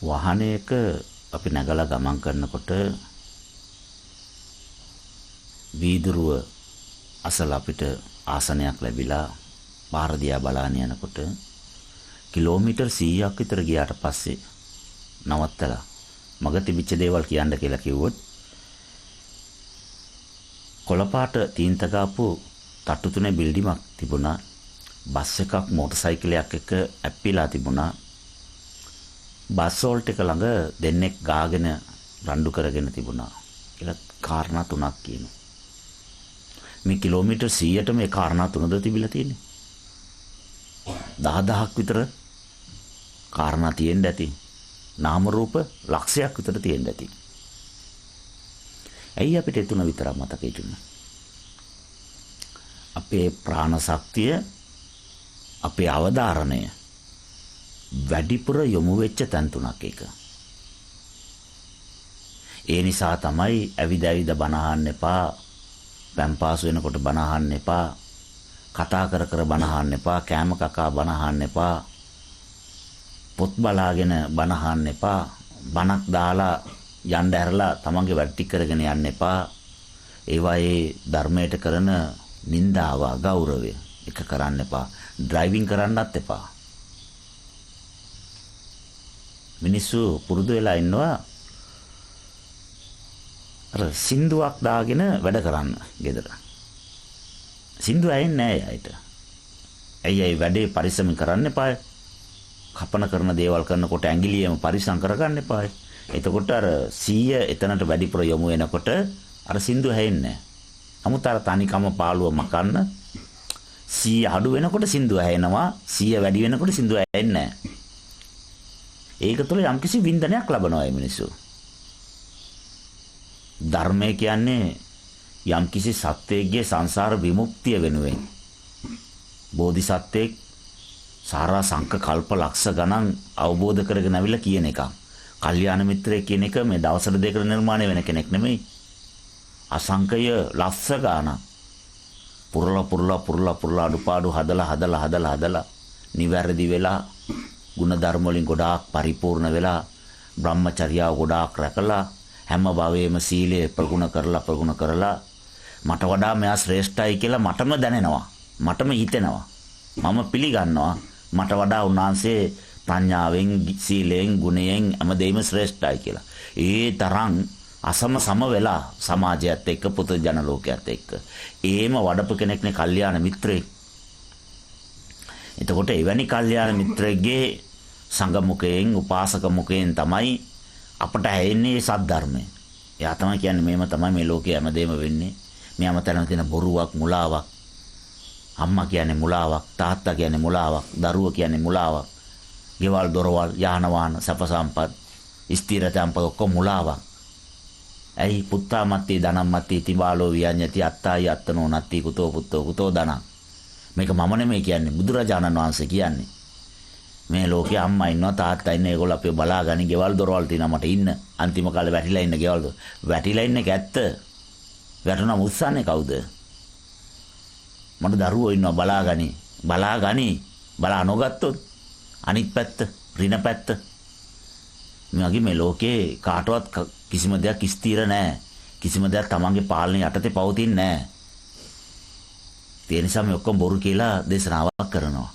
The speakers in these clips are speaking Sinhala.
වාහනයක අපි නැගලා ගමන් කරනකොට වීදුරුව අසල අපිට ආසනයක් ලැබිලා පාර දිහා බලාගෙන යනකොට කිලෝමීටර් 100ක් විතර ගියාට පස්සේ නවත්තලා මග තිබිච්ච දේවල් කියන්න කියලා කිව්වොත් කොළපාට තීන්ත ගාපු තට්ටු තුනේ බිල්ඩිමක් තිබුණා. බස් එකක් මෝටර් සයිකලයක් එක්ක ඇප්පිලා තිබුණා. බස් හෝල්ට් එක ළඟ දෙන්නෙක් ගාගෙන රණ්ඩු කරගෙන තිබුණා කියලා කාරණා තුනක් කියනවා. මේ කිලෝමීටර් 100ට මේ කාරණා තුනද තිබිලා තියෙන්නේ. 10000ක් විතර කාරණා තියෙන්න ඇති. නාම රූප ලක්ෂයක් විතර තියෙන්න ඇති. ඇයි අපිට ඒ තුන විතරක් මතක හිටින්නේ? අපේ ප්‍රාණ ශක්තිය, අපේ අවධාරණය වැඩිපුර යොමු වෙච්ච තැන් තුනක් එක. ඒ නිසා තමයි ඇවිද ඇවිද බණ අහන්න එපා, පැම්පාසු වෙනකොට බණ අහන්න එපා, කතා කර කර බණ අහන්න එපා, කෑම කකා බණ අහන්න එපා, පොත් බලාගෙන බණ අහන්න එපා, බණක් දාලා යන්න ඇරලා තමන්ගේ වැඩ ටික කරගෙන යන්න එපා. ඒවා ඒ ධර්මයට කරන නින්දාව, ගෞරවය එක කරන්න එපා. ඩ්‍රයිවිං කරන්නත් එපා. මිනිස්සු පුරුදු වෙලා ඉන්නවා අර සින්දුවක් දාගෙන වැඩ කරන්න ගෙදර. සින්දුව ඇහෙන්නේ නැහැ අයිට. ඇයි වැඩේ පරිස්සම් කරන්න එපා. කපන කරන දේවල් කරනකොට ඇඟිලියම පරිස්සම් කරගන්න එපා. එතකොට අර 100 එතනට වැඩිපුර යොමු වෙනකොට අර සින්දුව ඇහෙන්නේ නැහැ. නමුත් අර තනිකම පාළුව මකන්න 100 අඩු වෙනකොට සින්දුව ඇහෙනවා, 100 වැඩි වෙනකොට සින්දුව ඇහෙන්නේ නැහැ. ඒක තුළ යම්කිසි වින්දනයක් ලබනවා මේ මිනිස්සු. ධර්මය කියන්නේ යම්කිසි සත්වයේ සංසාර විමුක්තිය වෙනුවෙන්. බෝධිසත්වෙක් සාරා සංක කල්ප ලක්ෂ ගණන් අවබෝධ කරගෙන අවිලා කියන එක. කල්යාණ මිත්‍රයෙක් කියන එක මේ දවසට දෙකකට නිර්මාණය වෙන කෙනෙක් නෙමෙයි. අසංකය ලක්ෂ ගණන් පුරලා අඩුපාඩු හදලා නිවැරදි වෙලා ගුණධර්ම වලින් ගොඩාක් පරිපූර්ණ වෙලා බ්‍රහ්මචර්යාව ගොඩාක් රැකලා හැම භවයේම සීලය ප්‍රගුණ කරලා මට වඩා මෙයා ශ්‍රේෂ්ඨයි කියලා මටම දැනෙනවා. මටම හිතෙනවා. මම පිළිගන්නවා මට වඩා උන්වහන්සේ ප්‍රඥාවෙන්, සීලයෙන්, ගුණයෙන් හැමදේම ශ්‍රේෂ්ඨයි කියලා. ඒ තරම් සම වෙලා සමාජයත් එක්ක, පුතු ජන ලෝකයේත් එක්ක ඒම වඩපු කෙනෙක්නේ කල්යාණ මිත්‍රයෙක්. එතකොට එවැනි කල්යාණ මිත්‍රයෙක්ගේ සංඝ මුඛයෙන්, උපාසක මුඛයෙන් තමයි අපට ඇහෙන්නේ සද්ධර්මය. එයා තමයි කියන්නේ මේම තමයි මේ ලෝකයේ හැමදේම වෙන්නේ. මේ අමතන තියෙන බොරුවක්, මුලාවක්. අම්මා කියන්නේ මුලාවක්, තාත්තා කියන්නේ මුලාවක්, දරුවෝ කියන්නේ මුලාවක්. ගෙවල් දොරවල්, යාන වාහන, සැප සම්පත්, ස්ථිර තැන්පත් ඔක්කොම මුලාවක්. ඇයි පුත්තා මත්ති ධනම් මත්ති තිබාලෝ වියඤ්ඤති අත්තායි අත්තනෝ නත්ති කුතෝ පුත්තෝ කුතෝ ධනං. මේක මම නෙමෙයි කියන්නේ, බුදුරජාණන් වහන්සේ කියන්නේ. මේ ලෝකේ අම්මා ඉන්නවා, තාත්තා ඉන්නවා, ඒගොල්ලෝ අපිව බලාගනි. ගෙවල් දොරවල් තියෙනවා මට ඉන්න. අන්තිම කාලේ වැටිලා ඉන්න ගෙවල්. වැටිලා ඉන්නේ ඇත්ත. වැටුණා මුස්සන්නේ කවුද? මට දරුවෝ ඉන්නවා බලාගනි. බලා නොගත්තොත් අනිත් පැත්ත, ඍණ පැත්ත. මේ ලෝකේ කාටවත් කිසිම දෙයක් ස්ථිර නැහැ. කිසිම දෙයක් තමන්ගේ පාලනය යටතේ පවතින්නේ නැහැ. ඒ නිසා මේ ඔක්කොම බොරු කියලා දේශනාවක් කරනවා.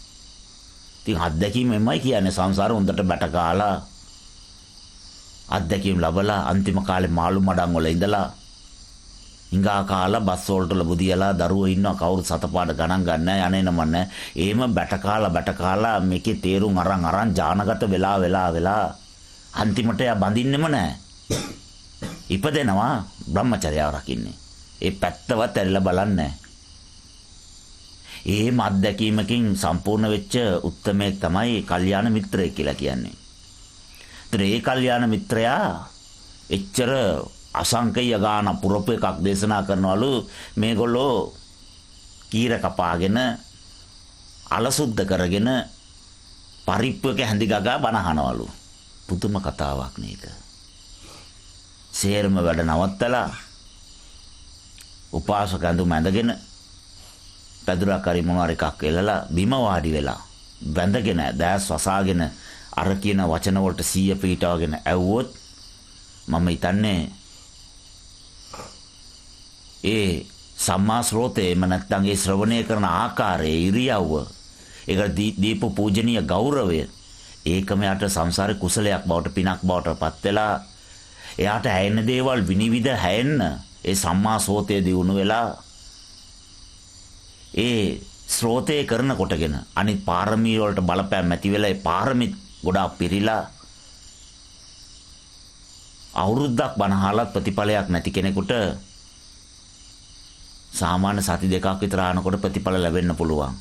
ඉතින් අත්දැකීම් එමය කියන්නේ සංසාර හොඳට බැට කාලා අත්දැකීම් ලැබලා අන්තිම කාලේ මාළු මඩම් වල ඉඳලා හිඟා කාලා බස් වලට ලබුදියලා දරුවෝ ඉන්නවා කවුරු සතපාඩ ගණන් ගන්න යන්නේ නමන්න. එහෙම බැට කාලා මේකේ තේරුම් අරන් ජානගත වෙලා අන්තිමට යා බඳින්නෙම නැහැ. ඉපදෙනවා බ්‍රහ්මචර්යාව රකින්නේ. ඒ පැත්තවත් ඇරිලා බලන්නේ ඒ අත්දැකීමකින් සම්පූර්ණ වෙච්ච උත්මයෙක් තමයි කල්යාණ මිත්‍රයෙක් කියලා කියන්නේ. ඒතර ඒ කල්යාණ මිත්‍රයා එච්චර අසංකේය ගාන පුරපු එකක් දේශනා කරනවලු. මේගොල්ලෝ කීර කපාගෙන අලසුද්ධ කරගෙන පරිප්පුවක හැඳි ගගා බණ අහනවලු. පුදුම කතාවක් නේද? සේරම වැඩ නවත්තලා උපාසක ඇඳුම ඇඳගෙන පැදුරක් හරි මොනවාරි එකක් එලලා බිම වාඩි වෙලා වැඳගෙන දැස් වසාගෙන අර කියන වචන වලට 100 පිටවගෙන ඇව්වොත් මම හිතන්නේ ඒ සම්මා ස්රෝතේම නැත්නම් ඒ ශ්‍රවණය කරන ආකාරයේ ඉරියව්ව ඒක දීප පූජනීය ගෞරවය ඒකම යට සංසාරේ කුසලයක් බවට පිනක් බවට පත් වෙලා එයාට හැයෙන දේවල් විනිවිද හැයෙන්න ඒ සම්මා සෝතේ දියුණු වෙලා ඒ ස්රෝතේ කරන කොටගෙන අනිත් පාරමී වලට බලපෑම් ඇති වෙලා ඒ පාරමී ගොඩාක් පිරීලා අවුරුද්දක් බණහලත් ප්‍රතිඵලයක් නැති කෙනෙකුට සාමාන්‍ය සති දෙකක් විතර ආනකොට ප්‍රතිඵල ලැබෙන්න පුළුවන්.